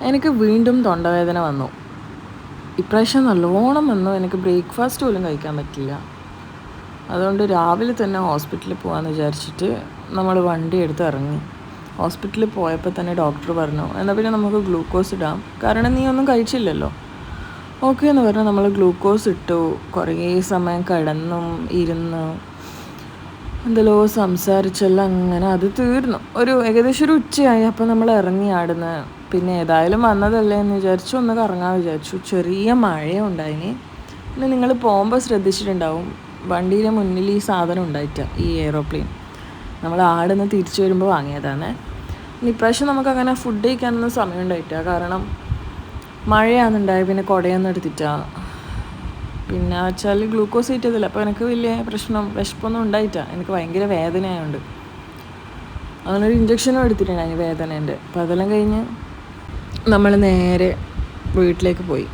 എനിക്ക് വീണ്ടും തൊണ്ടവേദന വന്നു. ഇപ്രാവശ്യം നല്ലോണം വന്നു. എനിക്ക് ബ്രേക്ക്ഫാസ്റ്റ് പോലും കഴിക്കാൻ പറ്റില്ല. അതുകൊണ്ട് രാവിലെ തന്നെ ഹോസ്പിറ്റലിൽ പോകാമെന്ന് വിചാരിച്ചിട്ട് നമ്മൾ വണ്ടി എടുത്ത് ഇറങ്ങി. ഹോസ്പിറ്റലിൽ പോയപ്പോൾ തന്നെ ഡോക്ടർ പറഞ്ഞു, എന്നാൽ പിന്നെ നമുക്ക് ഗ്ലൂക്കോസ് ഇടാം, കാരണം നീ ഒന്നും കഴിച്ചില്ലല്ലോ. ഓക്കെ എന്ന് പറഞ്ഞാൽ നമ്മൾ ഗ്ലൂക്കോസ് ഇട്ടു. കുറേ സമയം കിടന്നും ഇരുന്ന് എന്തെല്ലോ സംസാരിച്ചെല്ലാം അങ്ങനെ അത് തീർന്നു. ഏകദേശം ഒരു ഉച്ചയായി. അപ്പോൾ നമ്മൾ ഇറങ്ങി ആടുന്ന്. പിന്നെ ഏതായാലും വന്നതല്ലേ എന്ന് വിചാരിച്ചു ഒന്ന് കറങ്ങാൻ വിചാരിച്ചു. ചെറിയ മഴയുണ്ടായിന്. പിന്നെ നിങ്ങൾ പോകുമ്പോൾ ശ്രദ്ധിച്ചിട്ടുണ്ടാവും, വണ്ടിയുടെ മുന്നിൽ ഈ സാധനം ഉണ്ടായിട്ടാണ്, ഈ എയ്റോപ്ലെയിൻ. നമ്മൾ ആടുന്ന് തിരിച്ചു വരുമ്പോൾ വാങ്ങിയതാണ്. ഇപ്രാവശ്യം നമുക്കങ്ങനെ ഫുഡ് കഴിക്കാനൊന്നും സമയം ഉണ്ടായിട്ടില്ല, കാരണം മഴയാണെന്നുണ്ടായി. പിന്നെ കുടയൊന്നും എടുത്തിട്ടാണ്. പിന്നെ വെച്ചാൽ ഗ്ലൂക്കോസ് കിട്ടിയതില്ല. അപ്പോൾ എനിക്ക് വലിയ വിശപ്പൊന്നും ഉണ്ടായിട്ടാണ്. എനിക്ക് ഭയങ്കര വേദനയായതുകൊണ്ട് അങ്ങനൊരു ഇഞ്ചക്ഷനും എടുത്തിട്ടുണ്ടായി വേദനേൻ്റെ. അപ്പോൾ അതെല്ലാം കഴിഞ്ഞ് നമ്മൾ നേരെ വീട്ടിലേക്ക് പോയി.